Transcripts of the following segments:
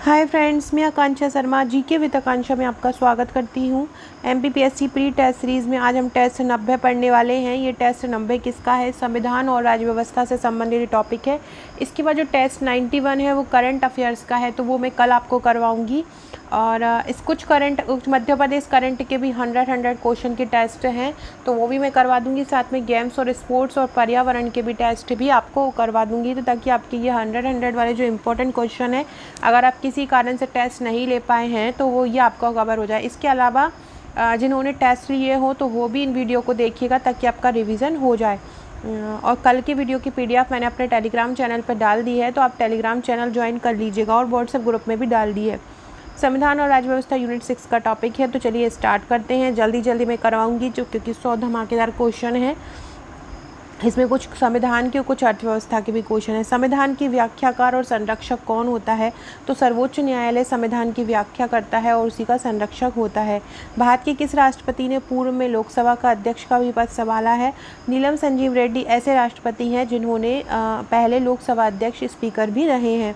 Hi friends, मैं आकांक्षा Sharma GK with आकांक्षा में आपका स्वागत करती हूँ। एमपीपीएससी प्री टेस्ट सीरीज़ में आज हम टेस्ट 90 पढ़ने वाले हैं। ये टेस्ट 90 किसका है? संविधान और राज्य व्यवस्था से संबंधित टॉपिक है। इसके बाद जो टेस्ट 91 है वो करंट अफेयर्स का है, तो वो मैं कल आपको करवाऊँगी। और इस कुछ मध्य प्रदेश करंट के भी 100 क्वेश्चन के टेस्ट हैं, तो वो भी मैं करवा दूंगी। साथ में गेम्स और स्पोर्ट्स और पर्यावरण के भी टेस्ट भी आपको करवा दूंगी, तो ताकि आपके ये 100 वाले जो इंपॉर्टेंट क्वेश्चन है, अगर आप किसी कारण से टेस्ट नहीं ले पाए हैं तो वो ये आपका कवर हो जाए। इसके अलावा जिन्होंने टेस्ट लिए हो तो वो भी इन वीडियो को देखिएगा, ताकि आपका रिवीजन हो जाए। और कल की वीडियो की पीडीएफ मैंने अपने टेलीग्राम चैनल पर डाल दी है, तो आप टेलीग्राम चैनल ज्वाइन कर लीजिएगा, और व्हाट्सएप ग्रुप में भी डाल दी है। संविधान और राज्य व्यवस्था यूनिट 6 का टॉपिक है, तो चलिए स्टार्ट करते हैं। जल्दी मैं करवाऊंगी, क्योंकि 100 धमाकेदार क्वेश्चन है। इसमें कुछ संविधान के और कुछ अर्थव्यवस्था के भी क्वेश्चन है। संविधान की व्याख्याकार और संरक्षक कौन होता है? तो सर्वोच्च न्यायालय संविधान की व्याख्या करता है और उसी का संरक्षक होता है। भारत के किस राष्ट्रपति ने पूर्व में लोकसभा का अध्यक्ष का भी पद संभाला है? नीलम संजीव रेड्डी ऐसे राष्ट्रपति हैं जिन्होंने पहले लोकसभा अध्यक्ष स्पीकर भी रहे हैं।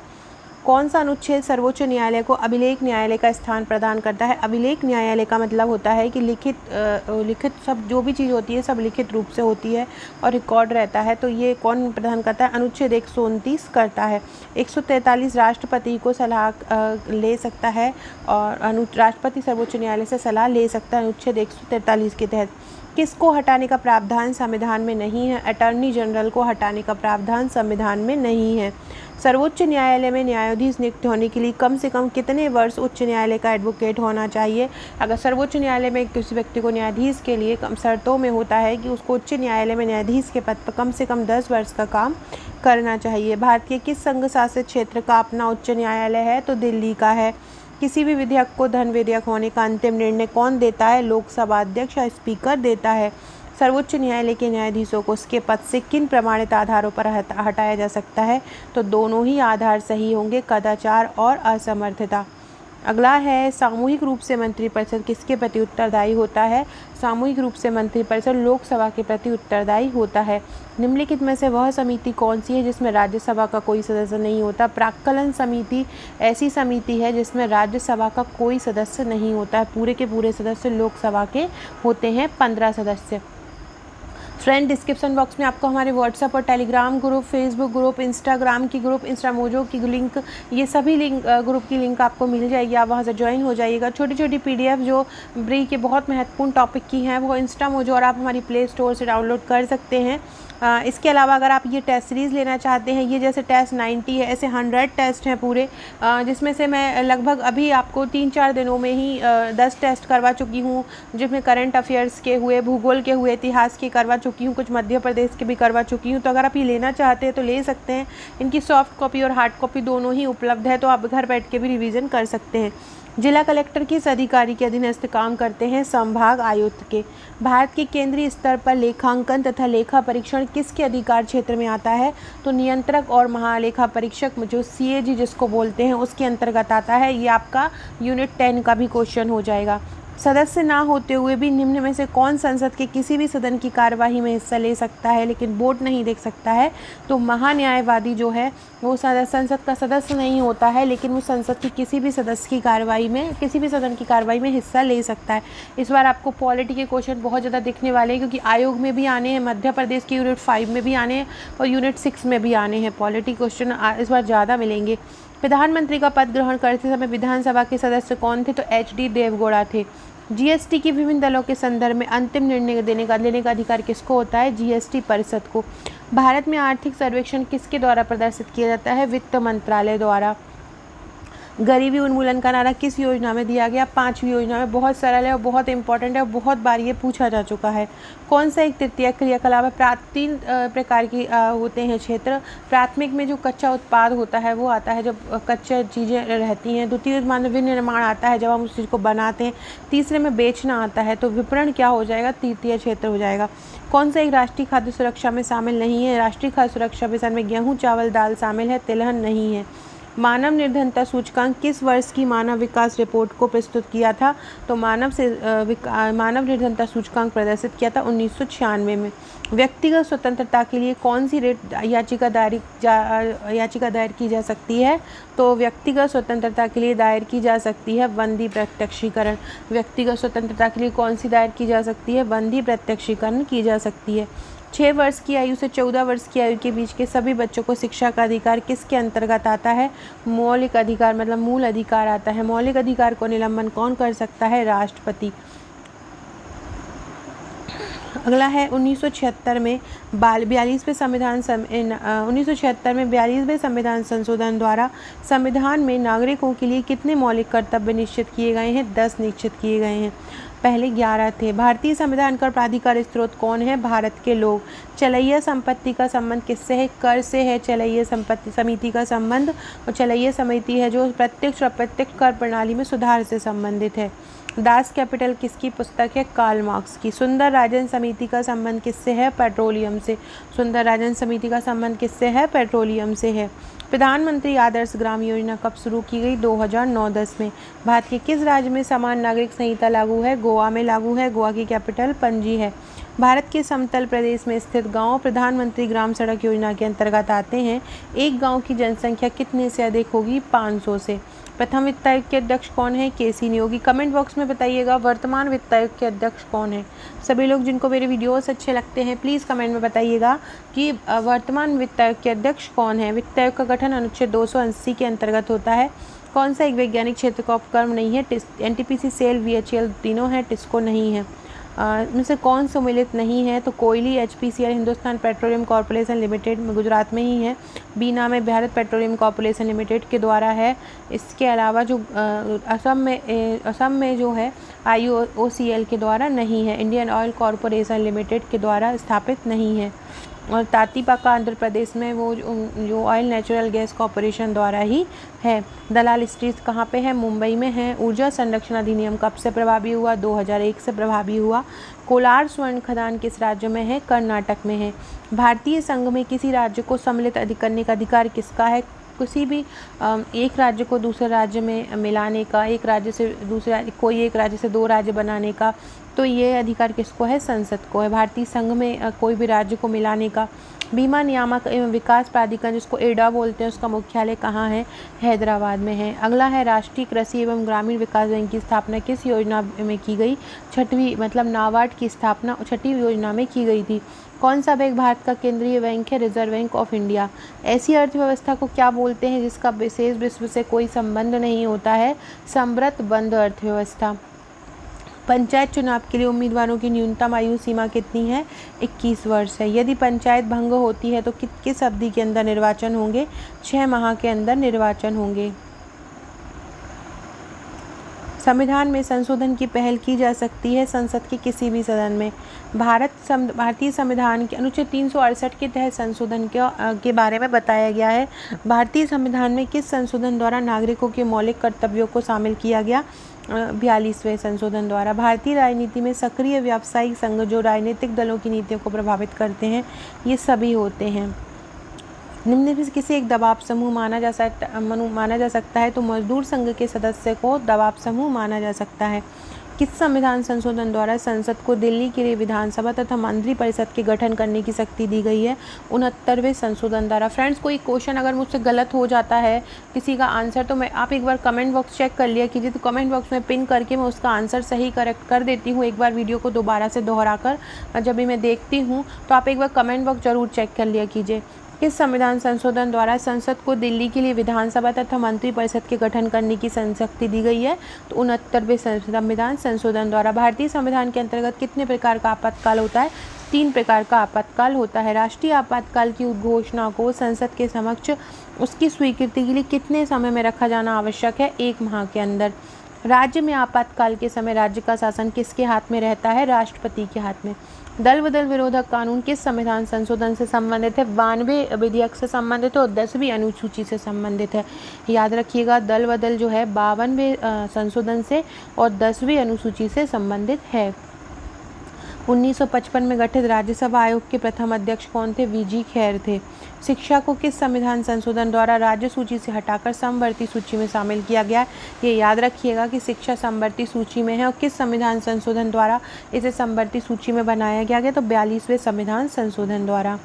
कौन सा अनुच्छेद सर्वोच्च न्यायालय को अभिलेख न्यायालय का स्थान प्रदान करता है? अभिलेख न्यायालय का मतलब होता है कि लिखित सब जो भी चीज़ होती है सब लिखित रूप से होती है और रिकॉर्ड रहता है। तो ये कौन प्रदान करता है? अनुच्छेद 129 करता है। 143 राष्ट्रपति को सलाह ले सकता है, और राष्ट्रपति सर्वोच्च न्यायालय से सलाह ले सकता है अनुच्छेद 143 के तहत। किसको हटाने का प्रावधान संविधान में नहीं है? अटॉर्नी जनरल को हटाने का प्रावधान संविधान में नहीं है। सर्वोच्च न्यायालय में न्यायाधीश नियुक्त होने के लिए कम से कम कितने वर्ष उच्च न्यायालय का एडवोकेट होना चाहिए? अगर सर्वोच्च न्यायालय में किसी व्यक्ति को न्यायाधीश के लिए कम शर्तों में होता है कि उसको उच्च न्यायालय में न्यायाधीश के पद पर कम से कम 10 वर्ष का काम करना चाहिए। भारत के किस संघ शासित क्षेत्र का अपना उच्च न्यायालय है? तो दिल्ली का है। किसी भी विधेयक को धन विधेयक होने का अंतिम निर्णय कौन देता है? लोकसभा अध्यक्ष या स्पीकर देता है। सर्वोच्च न्यायालय के न्यायाधीशों को उसके पद से किन प्रमाणित आधारों पर हटाया जा सकता है? तो दोनों ही आधार सही होंगे, कदाचार और असमर्थता। अगला है, सामूहिक रूप से मंत्रिपरिषद किसके प्रति उत्तरदायी होता है? सामूहिक रूप से मंत्रिपरिषद लोकसभा के प्रति उत्तरदायी होता है। निम्नलिखित में से वह समिति कौन सी है जिसमें राज्यसभा का कोई सदस्य नहीं होता? प्राक्कलन समिति ऐसी समिति है जिसमें राज्यसभा का कोई सदस्य नहीं होता है। पूरे के पूरे सदस्य लोकसभा के होते हैं, 15 सदस्य। फ्रेंड, डिस्क्रिप्शन बॉक्स में आपको हमारे व्हाट्सएप और Telegram group, Facebook group, Instagram की ग्रुप, इंस्टामोजो की लिंक, ये सभी ग्रुप की लिंक आपको मिल जाएगी। आप वहाँ से ज्वाइन हो जाइएगा। छोटी छोटी पीडीएफ जो ब्री के बहुत महत्वपूर्ण टॉपिक की हैं वो इंस्टामोजो और आप हमारी प्ले स्टोर से डाउनलोड कर सकते हैं। इसके अलावा अगर आप ये टेस्ट सीरीज़ लेना चाहते हैं, ये जैसे टेस्ट 90 है, ऐसे 100 टेस्ट हैं पूरे, जिसमें से मैं लगभग अभी आपको 3-4 दिनों में ही 10 टेस्ट करवा चुकी हूँ, जिसमें करंट अफेयर्स के हुए, भूगोल के हुए, इतिहास के करवा चुकी हूँ, कुछ मध्य प्रदेश के भी करवा चुकी हूँ। तो अगर आप ये लेना चाहते हैं तो ले सकते हैं। इनकी सॉफ्ट कॉपी और हार्ड कॉपी दोनों ही उपलब्ध है, तो आप घर बैठ के भी रिवीजन कर सकते हैं। जिला कलेक्टर किस अधिकारी के अधीनस्थ काम करते हैं? संभाग आयुक्त के। भारत के केंद्रीय स्तर पर लेखांकन तथा लेखा परीक्षण किसके अधिकार क्षेत्र में आता है? तो नियंत्रक और महालेखा परीक्षक, जो सीएजी जिसको बोलते हैं, उसके अंतर्गत आता है। ये आपका यूनिट 10 का भी क्वेश्चन हो जाएगा। सदस्य ना होते हुए भी निम्न में से कौन संसद के किसी भी सदन की कार्यवाही में हिस्सा ले सकता है लेकिन वोट नहीं दे सकता है? तो महान्यायवादी जो है वो संसद का सदस्य नहीं होता है, लेकिन वो संसद की किसी भी सदस्य की कार्यवाही में, किसी भी सदन की कार्यवाही में हिस्सा ले सकता है। इस बार आपको पॉलिटी के क्वेश्चन बहुत ज़्यादा दिखने वाले हैं, क्योंकि आयोग में भी आने हैं, मध्य प्रदेश की यूनिट 5 में भी आने हैं और यूनिट 6 में भी आने हैं। पॉलिटी क्वेश्चन इस बार ज़्यादा मिलेंगे। प्रधानमंत्री का पद ग्रहण करते समय विधानसभा के सदस्य कौन थे? तो HD देवगौड़ा थे। जीएसटी की विभिन्न दलों के संदर्भ में अंतिम निर्णय लेने का अधिकार किसको होता है? जीएसटी परिषद को। भारत में आर्थिक सर्वेक्षण किसके द्वारा प्रदर्शित किया जाता है? वित्त मंत्रालय द्वारा। गरीबी उन्मूलन का नारा किस योजना में दिया गया? 5वीं योजना में। बहुत सरल है और बहुत इंपॉर्टेंट है और बहुत बार ये पूछा जा चुका है। कौन सा एक तृतीय क्रियाकलाप है? 3 प्रकार की होते हैं क्षेत्र। प्राथमिक में जो कच्चा उत्पाद होता है वो आता है जब कच्चा चीज़ें रहती हैं। द्वितीय में विनिर्माण आता है जब हम उस चीज़ को बनाते हैं। तीसरे में बेचना आता है। तो विपणन क्या हो जाएगा? तृतीय क्षेत्र हो जाएगा। कौन सा एक राष्ट्रीय खाद्य सुरक्षा में शामिल नहीं है? राष्ट्रीय खाद्य सुरक्षा मिशन में गेहूँ, चावल, दाल शामिल है, तिलहन नहीं है। मानव निर्धनता सूचकांक किस वर्ष की मानव विकास रिपोर्ट को प्रस्तुत किया था? तो मानव निर्धनता सूचकांक प्रदर्शित किया था 1996 में। व्यक्तिगत स्वतंत्रता के लिए कौन सी रिट याचिका दायर की जा सकती है? तो व्यक्तिगत स्वतंत्रता के लिए दायर की जा सकती है बंदी प्रत्यक्षीकरण। व्यक्तिगत स्वतंत्रता के लिए कौन सी दायर की जा सकती है? बंदी प्रत्यक्षीकरण की जा सकती है। 6 वर्ष की आयु से 14 वर्ष की आयु के बीच के सभी बच्चों को शिक्षा का अधिकार किसके अंतर्गत आता है? मौलिक अधिकार, मतलब मूल अधिकार आता है। मौलिक अधिकार को निलंबन कौन कर सकता है? राष्ट्रपति। अगला है 1976 में 42वें संविधान संशोधन द्वारा संविधान में नागरिकों के लिए कितने मौलिक कर्तव्य निश्चित किए गए हैं? 10 निश्चित किए गए हैं। पहले 11 थे। भारतीय संविधान का प्राधिकार स्रोत कौन है? भारत के लोग। चलैया संपत्ति का संबंध किससे है? कर से है चलैया संपत्ति समिति का संबंध, और चलैया समिति है जो प्रत्यक्ष और अप्रत्यक्ष कर प्रणाली में सुधार से संबंधित है। दास कैपिटल किसकी पुस्तक है? कार्ल मार्क्स की। सुंदर राजन समिति का संबंध किससे है? पेट्रोलियम से। सुंदर राजन समिति का संबंध किससे है? पेट्रोलियम से है। प्रधानमंत्री आदर्श ग्राम योजना कब शुरू की गई? 2009-10 में। भारत के किस राज्य में समान नागरिक संहिता लागू है? गोवा में लागू है। गोवा की कैपिटल पणजी है। भारत के समतल प्रदेश में स्थित गांव प्रधानमंत्री ग्राम सड़क योजना के अंतर्गत आते हैं। एक गांव की जनसंख्या कितने से अधिक होगी? 500 से। प्रथम वित्त आयोग के अध्यक्ष कौन है? केसी नियोगी। कमेंट बॉक्स में बताइएगा वर्तमान वित्त आयोग के अध्यक्ष कौन है। सभी लोग जिनको मेरे वीडियोस अच्छे लगते हैं प्लीज़ कमेंट में बताइएगा कि वर्तमान वित्त आयोग के अध्यक्ष कौन है। वित्त आयोग का गठन अनुच्छेद 280 के अंतर्गत होता है। कौन सा एक वैज्ञानिक क्षेत्र का उपक्रम नहीं है? एनटीपीसी, सेल, वीएचईएल तीनों है, टिस्को नहीं है। इनमें से कौन सम्मिलित नहीं है? तो Koyali HPCL Hindustan Petroleum Corporation Limited में गुजरात में ही है। बीना में भारत पेट्रोलियम कॉर्पोरेशन लिमिटेड के द्वारा है। इसके अलावा जो असम में जो है IOCL के द्वारा नहीं है। इंडियन ऑयल कॉर्पोरेशन लिमिटेड के द्वारा स्थापित नहीं है। और तातीपाका आंध्र प्रदेश में वो जो ऑयल नेचुरल गैस कॉरपोरेशन द्वारा ही है। दलाल स्ट्रीट कहाँ पे है? मुंबई में है। ऊर्जा संरक्षण अधिनियम कब से प्रभावी हुआ? 2001 से प्रभावी हुआ। कोलार स्वर्ण खदान किस राज्य में है? कर्नाटक में है। भारतीय संघ में किसी राज्य को सम्मिलित करने का अधिकार किसका है? किसी भी एक राज्य को दूसरे राज्य में मिलाने का, एक राज्य से दूसरे कोई एक राज्य से 2 राज्य बनाने का, तो ये अधिकार किसको है? संसद को है। भारतीय संघ में कोई भी राज्य को मिलाने का। बीमा नियामक एवं विकास प्राधिकरण जिसको एडा बोलते हैं उसका मुख्यालय कहाँ है? हैदराबाद में है। अगला है राष्ट्रीय कृषि एवं ग्रामीण विकास बैंक की स्थापना किस योजना में की गई? 6वीं, मतलब नाबार्ड की स्थापना 6वीं योजना में की गई थी। कौन सा बैंक भारत का केंद्रीय बैंक है? Reserve bank of India. ऐसी अर्थव्यवस्था को क्या बोलते हैं जिसका विशेष विश्व से कोई संबंध नहीं होता है? संवृत बंद अर्थव्यवस्था। पंचायत चुनाव के लिए उम्मीदवारों की न्यूनतम आयु सीमा कितनी है? 21 वर्ष है। यदि पंचायत भंग होती है तो किस अवधि के अंदर निर्वाचन होंगे? 6 माह के अंदर निर्वाचन होंगे। संविधान में संशोधन की पहल की जा सकती है संसद के किसी भी सदन में। भारतीय संविधान के अनुच्छेद 368 के तहत संशोधन के बारे में बताया गया है। भारतीय संविधान में किस संशोधन द्वारा नागरिकों के मौलिक कर्तव्यों को शामिल किया गया? 42वें संशोधन द्वारा। भारतीय राजनीति में सक्रिय व्यावसायिक संघ जो राजनीतिक दलों की नीतियों को प्रभावित करते हैं ये सभी होते हैं। निम्न में से किसी एक दबाव समूह माना जा सकता है तो मजदूर संघ के सदस्य को दबाव समूह माना जा सकता है। किस संविधान संशोधन द्वारा संसद को दिल्ली के लिए विधानसभा तथा मंत्रिपरिषद के गठन करने की शक्ति दी गई है? 69वें संशोधन द्वारा। फ्रेंड्स, कोई क्वेश्चन अगर मुझसे गलत हो जाता है किसी का आंसर तो आप एक बार कमेंट बॉक्स चेक कर लिया कीजिए, तो कमेंट बॉक्स में पिन करके मैं उसका आंसर सही करेक्ट कर देती हूँ। एक बार वीडियो को दोबारा से दोहरा कर जब भी मैं देखती हूँ तो आप एक बार कमेंट बॉक्स ज़रूर चेक कर लिया कीजिए। किस संविधान संशोधन द्वारा संसद को दिल्ली के लिए विधानसभा तथा मंत्रिपरिषद के गठन करने की शक्ति दी गई है? तो 69वें संविधान संशोधन द्वारा। भारतीय संविधान के अंतर्गत कितने प्रकार का आपातकाल होता है? 3 प्रकार का आपातकाल होता है। राष्ट्रीय आपातकाल की उद्घोषणा को संसद के समक्ष उसकी स्वीकृति के लिए कितने समय में रखा जाना आवश्यक है? 1 माह के अंदर। राज्य में आपातकाल के समय राज्य का शासन किसके हाथ में रहता है? राष्ट्रपति के हाथ में। दल बदल विरोधक कानून किस संविधान संशोधन से संबंधित है? 92वें विधेयक से संबंधित है और 10वीं अनुसूची से संबंधित है। याद रखिएगा, दल बदल जो है 52वें संशोधन से और 10वीं अनुसूची से संबंधित है। 1955 में गठित राज्यसभा आयोग के प्रथम अध्यक्ष कौन थे? वीजी खैर थे। शिक्षा को किस संविधान संशोधन द्वारा राज्य सूची से हटाकर समवर्ती सूची में शामिल किया गया? ये याद रखिएगा कि शिक्षा समवर्ती सूची में है और किस संविधान संशोधन द्वारा इसे समवर्ती सूची में बनाया गया तो 42वें संविधान संशोधन द्वारा।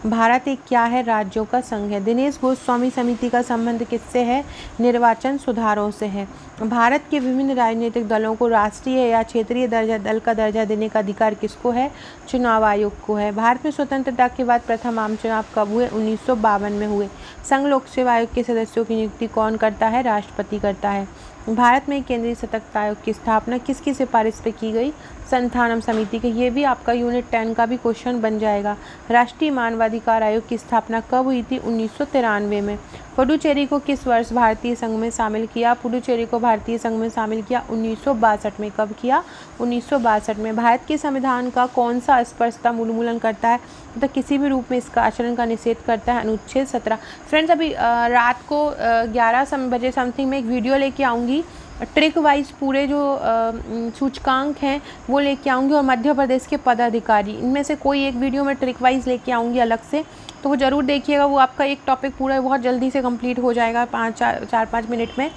भारत एक क्या है? राज्यों का संघ है। दिनेश गोस्वामी समिति का संबंध किससे है? निर्वाचन सुधारों से है। भारत के विभिन्न राजनीतिक दलों को राष्ट्रीय या क्षेत्रीय दल का दर्जा देने का अधिकार किसको है? चुनाव आयोग को है। भारत में स्वतंत्रता के बाद प्रथम आम चुनाव कब हुए? 1952 में हुए। संघ लोक सेवा आयोग के सदस्यों की नियुक्ति कौन करता है? राष्ट्रपति करता है। भारत में केंद्रीय सतर्कता आयोग की स्थापना किसकी सिफारिश पे की गई? संथानम समिति के। ये भी आपका यूनिट 10 का भी क्वेश्चन बन जाएगा। राष्ट्रीय मानवाधिकार आयोग की स्थापना कब हुई थी? 1993 में। पुडुचेरी को किस वर्ष भारतीय संघ में शामिल किया? पुडुचेरी को भारतीय संघ में शामिल किया 1962 में। कब किया? 1962 में। भारत के संविधान का कौन सा अस्पष्टता उन्मूलन करता है तथा किसी भी रूप में इसका आचरण का निषेध करता है? अनुच्छेद 17। फ्रेंड्स, अभी रात को 11 बजे समथिंग में एक वीडियो लेके आऊँगी, ट्रिक वाइज पूरे जो सूचकांक हैं वो लेके आऊँगी और मध्य प्रदेश के पदाधिकारी, इनमें से कोई एक वीडियो में ट्रिक वाइज लेके आऊँगी अलग से, तो वो ज़रूर देखिएगा। वो आपका एक टॉपिक पूरा बहुत जल्दी से कंप्लीट हो जाएगा, 4-5 मिनट में।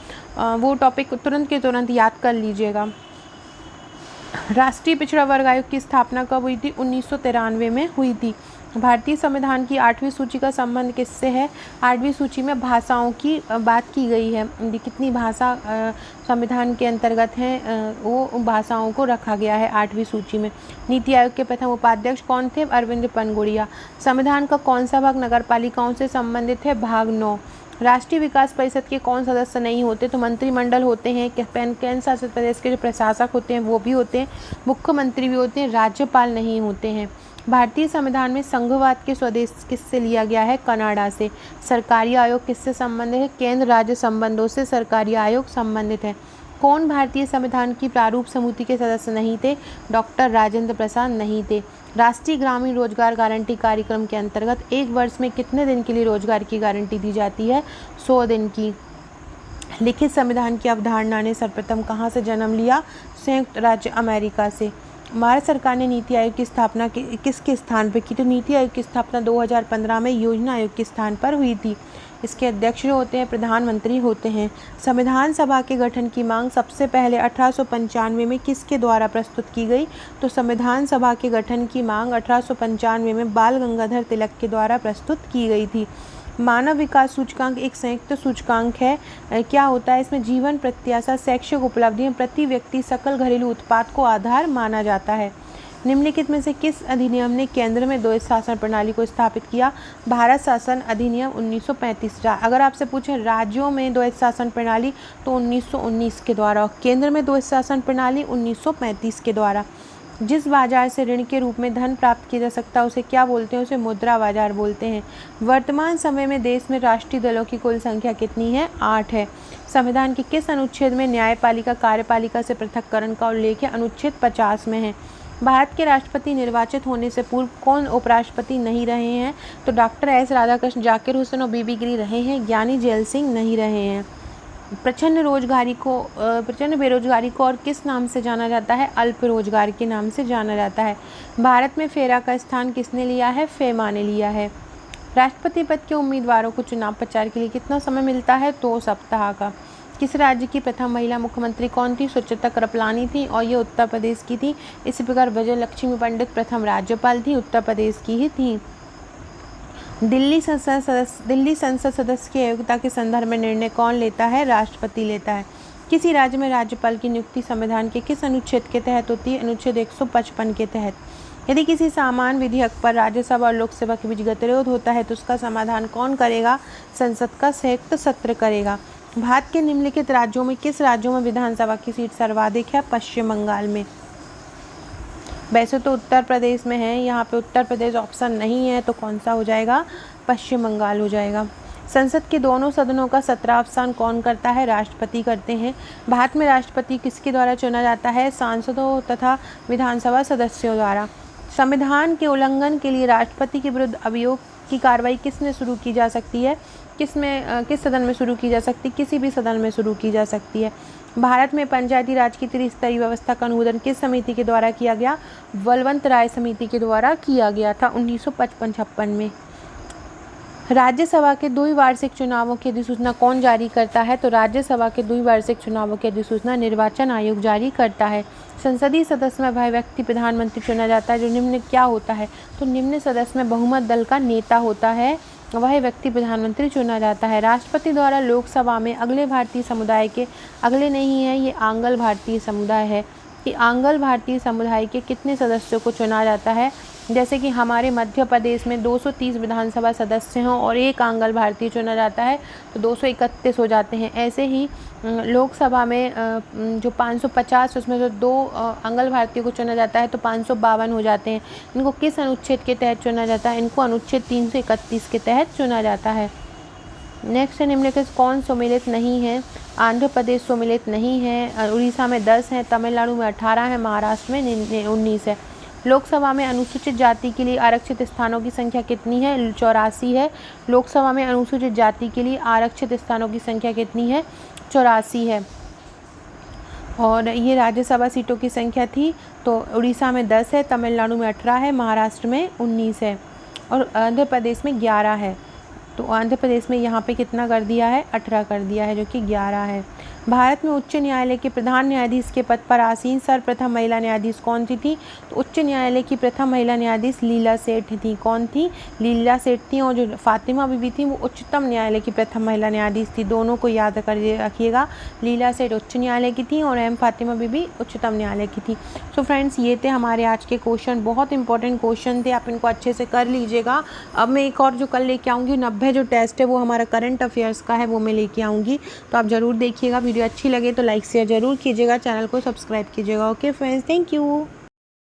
वो टॉपिक तुरंत के तुरंत याद कर लीजिएगा। राष्ट्रीय पिछड़ा वर्ग आयोग की स्थापना कब हुई थी? 1993 में हुई थी। भारतीय संविधान की 8वीं सूची का संबंध किससे है? 8वीं सूची में भाषाओं की बात की गई है। कितनी भाषा संविधान के अंतर्गत हैं वो भाषाओं को रखा गया है 8वीं सूची में। नीति आयोग के प्रथम उपाध्यक्ष कौन थे? अरविंद पनगुड़िया। संविधान का कौन सा भाग नगर पालिकाओं से संबंधित है? भाग 9। राष्ट्रीय विकास परिषद के कौन सदस्य नहीं होते? तो मंत्रिमंडल होते हैं। केंद्र शासित प्रदेश के जो प्रशासक होते हैं वो भी होते हैं, मुख्यमंत्री भी होते हैं, राज्यपाल नहीं होते हैं। भारतीय संविधान में संघवाद के स्वदेश किससे लिया गया है? कनाडा से। सरकारी आयोग किससे संबंधित है? केंद्र राज्य संबंधों से सरकारी आयोग संबंधित है। कौन भारतीय संविधान की प्रारूप समिति के सदस्य नहीं थे? डॉक्टर राजेंद्र प्रसाद नहीं थे। राष्ट्रीय ग्रामीण रोजगार गारंटी कार्यक्रम के अंतर्गत एक वर्ष में कितने दिन के लिए रोजगार की गारंटी दी जाती है? 100 दिन की। लिखित संविधान की अवधारणा ने सर्वप्रथम कहाँ से जन्म लिया? संयुक्त राज्य अमेरिका से। भारत सरकार ने नीति आयोग की स्थापना किसके स्थान पर की? तो नीति आयोग की स्थापना 2015 में योजना आयोग के स्थान पर हुई थी। इसके अध्यक्ष जो होते हैं प्रधानमंत्री होते हैं। संविधान सभा के गठन की मांग सबसे पहले 1895 में किसके द्वारा प्रस्तुत की गई? तो संविधान सभा के गठन की मांग 1895 में बाल गंगाधर तिलक के द्वारा प्रस्तुत की गई थी। मानव विकास सूचकांक एक संयुक्त सूचकांक है। क्या होता है इसमें? जीवन प्रत्याशा, शैक्षिक उपलब्धियां, प्रति व्यक्ति सकल घरेलू उत्पाद को आधार माना जाता है। निम्नलिखित में से किस अधिनियम ने केंद्र में द्वैध शासन प्रणाली को स्थापित किया? भारत शासन अधिनियम 1935। अगर आपसे पूछें राज्यों में द्वैध शासन प्रणाली तो 1919 के द्वारा, केंद्र में द्वैध शासन प्रणाली 1935 के द्वारा। जिस बाजार से ऋण के रूप में धन प्राप्त किया जा सकता है उसे क्या बोलते हैं? उसे मुद्रा बाजार बोलते हैं। वर्तमान समय में देश में राष्ट्रीय दलों की कुल संख्या कितनी है? 8 है। संविधान के किस अनुच्छेद में न्यायपालिका कार्यपालिका से पृथक्करण का उल्लेख है? अनुच्छेद 50 में है। भारत के राष्ट्रपति निर्वाचित होने से पूर्व कौन उपराष्ट्रपति नहीं रहे हैं? तो डॉक्टर एस राधाकृष्ण, जाकिर हुसैन और बीबी गिरी रहे हैं, ज्ञानी जैल सिंह नहीं रहे हैं। प्रचंड बेरोजगारी को और किस नाम से जाना जाता है? अल्प रोजगार के नाम से जाना जाता है। भारत में फेरा का स्थान किसने लिया है? फेमा ने लिया है। राष्ट्रपति पद के उम्मीदवारों को चुनाव प्रचार के लिए कितना समय मिलता है? 2 सप्ताह का। किस राज्य की प्रथम महिला मुख्यमंत्री कौन थी? सुचेता कृपलानी थी और ये उत्तर प्रदेश की थी। इसी प्रकार विजयलक्ष्मी पंडित प्रथम राज्यपाल थी, उत्तर प्रदेश की ही थी। दिल्ली संसद सदस्य की अयोग्यता के संदर्भ में निर्णय कौन लेता है? राष्ट्रपति लेता है। किसी राज्य में राज्यपाल की नियुक्ति संविधान के किस अनुच्छेद के तहत होती है? अनुच्छेद 155 के तहत। यदि किसी सामान्य विधेयक पर राज्यसभा और लोकसभा के बीच गतिरोध होता है तो उसका समाधान कौन करेगा? संसद का संयुक्त सत्र करेगा। भारत के निम्नलिखित राज्यों में किस राज्यों में विधानसभा की सीट सर्वाधिक है? पश्चिम बंगाल में। वैसे तो उत्तर प्रदेश में है, यहाँ पे उत्तर प्रदेश ऑप्शन नहीं है तो कौन सा हो जाएगा? पश्चिम बंगाल हो जाएगा। संसद के दोनों सदनों का 17वां स्थान कौन करता है? राष्ट्रपति करते हैं। भारत में राष्ट्रपति किसके द्वारा चुना जाता है? सांसदों तथा विधानसभा सदस्यों द्वारा। संविधान के उल्लंघन के लिए राष्ट्रपति के विरुद्ध अभियोग की कार्रवाई किसने शुरू की जा सकती है? किस सदन में शुरू की जा सकती है? किसी भी सदन में शुरू की जा सकती है। भारत में पंचायती राज की त्रिस्तरीय व्यवस्था का अनुमोदन किस समिति के द्वारा किया गया? बलवंत राय समिति के द्वारा किया गया था 1955-56 में। राज्यसभा के द्विवार्षिक चुनावों की अधिसूचना कौन जारी करता है? तो राज्यसभा के द्विवार्षिक चुनावों की अधिसूचना निर्वाचन आयोग जारी करता है। संसदीय सदस्य में वह व्यक्ति प्रधानमंत्री चुना जाता है जो निम्न क्या होता है? तो निम्न सदस्य में बहुमत दल का नेता होता है, वह व्यक्ति प्रधानमंत्री चुना जाता है। राष्ट्रपति द्वारा लोकसभा में अगले भारतीय समुदाय के, अगले नहीं है, ये आंग्ल भारतीय समुदाय है, कि आंग्ल भारतीय समुदाय के कितने सदस्यों को चुना जाता है? जैसे कि हमारे मध्य प्रदेश में 230 विधानसभा सदस्य हों और एक आंग्ल भारतीय चुना जाता है तो 231 हो जाते हैं। ऐसे ही लोकसभा में जो 550 उसमें जो 2 आंग्ल भारतीय को चुना जाता है तो 552 हो जाते हैं। इनको किस अनुच्छेद के तहत चुना जाता है? इनको अनुच्छेद 331 के तहत चुना जाता है। नेक्स्ट है, निम्नलिखित कौन सम्मिलित नहीं है? आंध्र प्रदेश सम्मिलित नहीं है, उड़ीसा में 10 है, तमिलनाडु में 18 है, महाराष्ट्र में 19 है। लोकसभा में अनुसूचित जाति के लिए आरक्षित स्थानों की संख्या कितनी है? 84 है। लोकसभा में अनुसूचित जाति के लिए आरक्षित स्थानों की संख्या कितनी है? 84 है। और ये राज्यसभा सीटों की संख्या थी, तो उड़ीसा में 10 है, तमिलनाडु में 18 है, महाराष्ट्र में 19 है और आंध्र प्रदेश में 11 है। तो आंध्र प्रदेश में यहाँ पे कितना कर दिया है? 18 कर दिया है, जो कि 11 है। भारत में उच्च न्यायालय के प्रधान न्यायाधीश के पद पर आसीन सर्वप्रथम महिला न्यायाधीश कौन सी थी? तो उच्च न्यायालय की प्रथम महिला न्यायाधीश लीला सेठ थी। कौन थी? लीला सेठ थी। और जो फातिमा बीबी थी वो उच्चतम न्यायालय की प्रथम महिला न्यायाधीश थी। दोनों को याद कर रखिएगा, लीला सेठ उच्च न्यायालय की थी और एम फातिमा बीबी उच्चतम न्यायालय की थी। सो फ्रेंड्स, ये थे हमारे आज के क्वेश्चन, बहुत इंपॉर्टेंट क्वेश्चन थे, आप इनको अच्छे से कर लीजिएगा। अब मैं एक और जो कल लेके आऊँगी 90 जो टेस्ट है वो हमारा करंट अफेयर्स का है, वो मैं लेके आऊँगी, तो आप ज़रूर देखिएगा। वीडियो अच्छी लगे तो लाइक शेयर ज़रूर कीजिएगा, चैनल को सब्सक्राइब कीजिएगा। Okay friends, thank you.